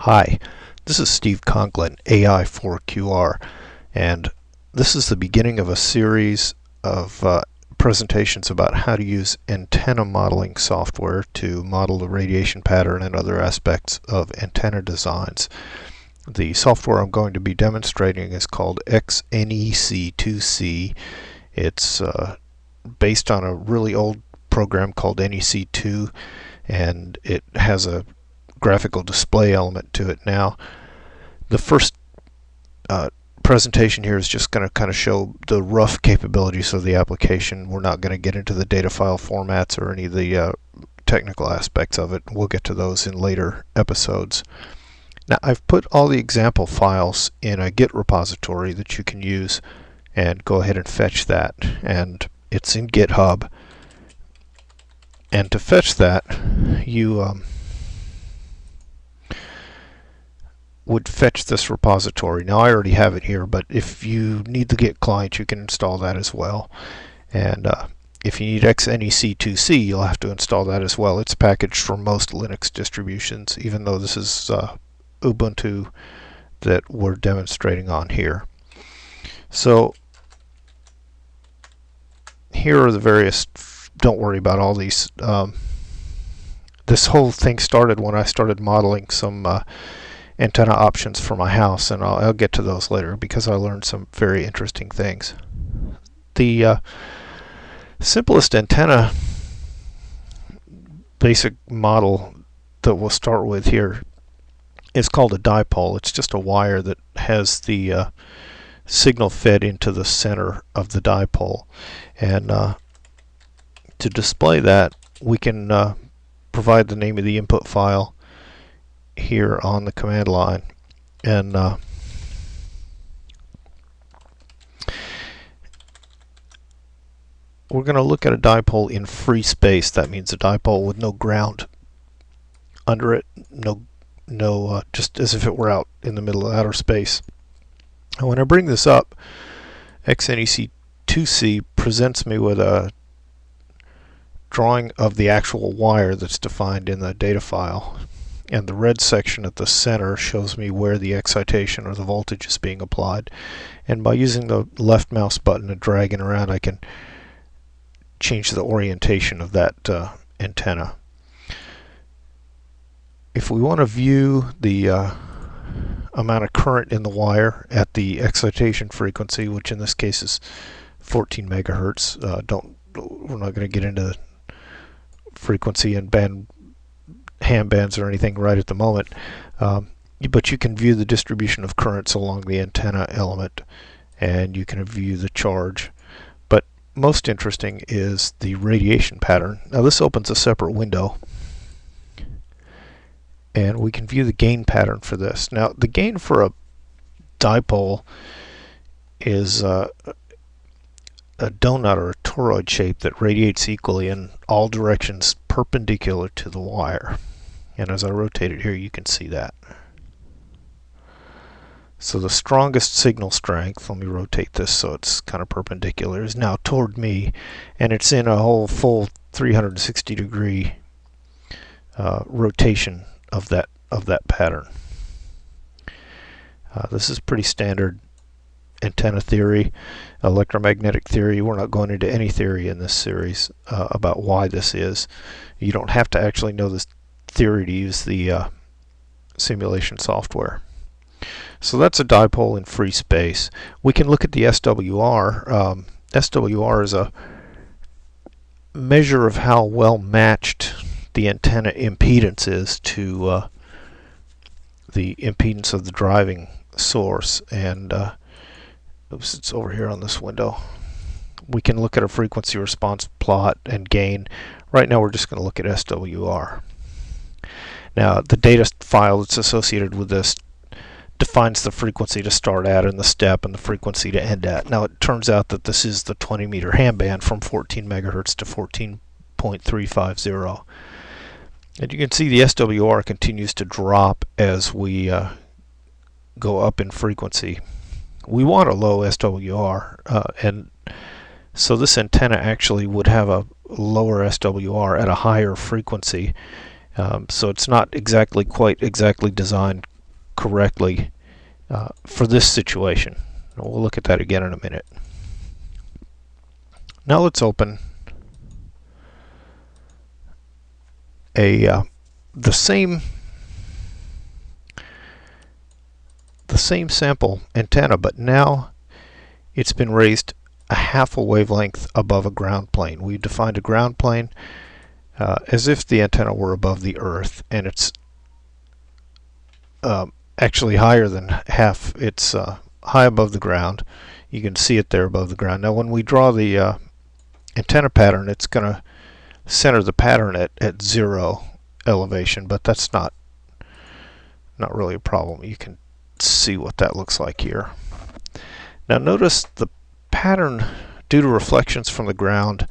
Hi, this is Steve Conklin, AI4QR, and this is the beginning of a series of presentations about how to use antenna modeling software to model the radiation pattern and other aspects of antenna designs. The software I'm going to be demonstrating is called XNEC2C. It's based on a really old program called NEC2, and it has a graphical display element to it. Now, the first presentation here is just going to kind of show the rough capabilities of the application. We're not going to get into the data file formats or any of the technical aspects of it. We'll get to those in later episodes. Now, I've put all the example files in a Git repository that you can use and go ahead and fetch that, and it's in GitHub. And to fetch that, you would fetch this repository. Now, I already have it here, but if you need the Git client, you can install that as well. And if you need XNEC2C, you'll have to install that as well. It's packaged for most Linux distributions, even though this is Ubuntu that we're demonstrating on here. So here are the various, don't worry about all these. This whole thing started when I started modeling some antenna options for my house, and I'll get to those later because I learned some very interesting things. The simplest antenna basic model that we'll start with here is called a dipole. It's just a wire that has the signal fed into the center of the dipole, and to display that, we can provide the name of the input file here on the command line, and we're going to look at a dipole in free space. That means a dipole with no ground under it, just as if it were out in the middle of outer space. And when I bring this up, XNEC2C presents me with a drawing of the actual wire that's defined in the data file. And the red section at the center shows me where the excitation or the voltage is being applied. And by using the left mouse button and dragging around, I can change the orientation of that antenna. If we want to view the amount of current in the wire at the excitation frequency, which in this case is 14 megahertz, we're not going to get into frequency and ham bands or anything right at the moment, but you can view the distribution of currents along the antenna element, and you can view the charge. But most interesting is the radiation pattern. Now, this opens a separate window, and we can view the gain pattern for this. Now, the gain for a dipole is a donut or a toroid shape that radiates equally in all directions perpendicular to the wire. And as I rotate it here, you can see that. So the strongest signal strength, let me rotate this so it's kind of perpendicular, is now toward me, and it's in a whole full 360 degree rotation of that pattern. This is pretty standard antenna theory, electromagnetic theory. We're not going into any theory in this series about why this is. You don't have to actually know this theory to use the simulation software. So that's a dipole in free space. We can look at the SWR. SWR is a measure of how well matched the antenna impedance is to the impedance of the driving source, and oops, it's over here on this window. We can look at a frequency response plot and gain. Right now we're just going to look at SWR. Now, the data file that's associated with this defines the frequency to start at and the step and the frequency to end at. Now, it turns out that this is the 20 meter ham band from 14 megahertz to 14.350. And you can see the SWR continues to drop as we go up in frequency. We want a low SWR, and so this antenna actually would have a lower SWR at a higher frequency. So it's not quite exactly designed correctly for this situation. And we'll look at that again in a minute. Now let's open the same sample antenna, but now it's been raised a half a wavelength above a ground plane. We defined a ground plane as if the antenna were above the earth, and it's actually higher than half. It's high above the ground. You can see it there above the ground. Now when we draw the antenna pattern, it's going to center the pattern at 0 elevation, but that's not really a problem. You can see what that looks like here. Now notice the pattern, due to reflections from the ground,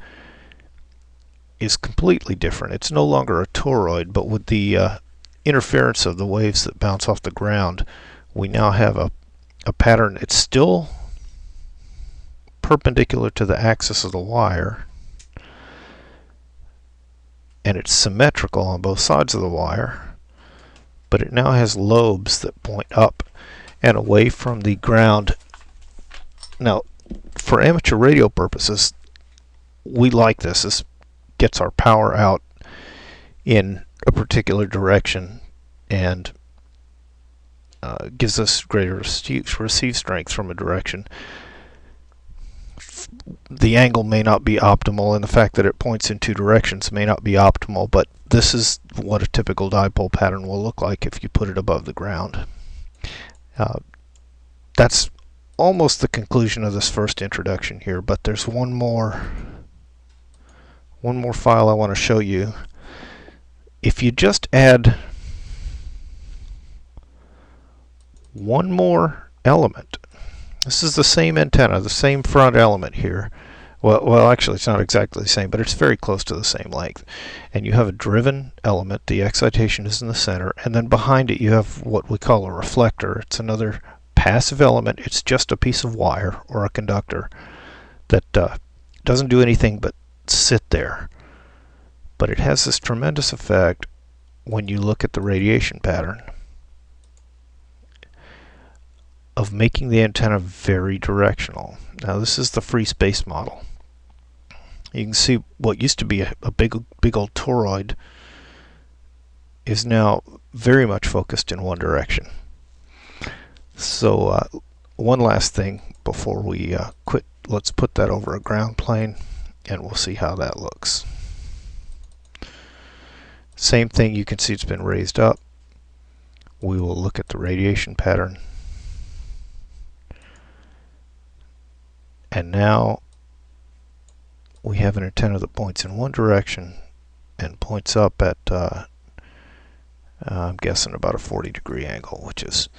is completely different. It's no longer a toroid, but with the interference of the waves that bounce off the ground, we now have a pattern. It's still perpendicular to the axis of the wire, and it's symmetrical on both sides of the wire, but it now has lobes that point up and away from the ground. Now, for amateur radio purposes, we like this. This gets our power out in a particular direction and gives us greater receive strength from a direction. The angle may not be optimal, and the fact that it points in two directions may not be optimal, but this is what a typical dipole pattern will look like if you put it above the ground. That's almost the conclusion of this first introduction here, but there's one more file I want to show you. If you just add one more element, this is the same antenna, the same front element here. Well, actually, it's not exactly the same, but it's very close to the same length. And you have a driven element. The excitation is in the center, and then behind it you have what we call a reflector. It's another passive element. It's just a piece of wire or a conductor that doesn't do anything but sit there. But it has this tremendous effect when you look at the radiation pattern of making the antenna very directional. Now this is the free space model. You can see what used to be a big old toroid is now very much focused in one direction. So one last thing before we quit, let's put that over a ground plane and we'll see how that looks. Same thing, you can see it's been raised up. We will look at the radiation pattern. And now we have an antenna that points in one direction and points up at I'm guessing about a 40-degree angle, which is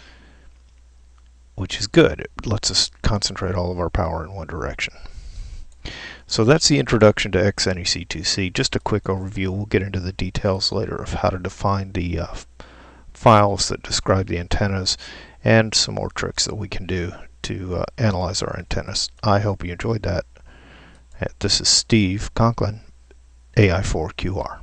good. It lets us concentrate all of our power in one direction. So that's the introduction to XNEC2C. Just a quick overview. We'll get into the details later of how to define the files that describe the antennas and some more tricks that we can do to analyze our antennas. I hope you enjoyed that. This is Steve Conklin, AI4QR.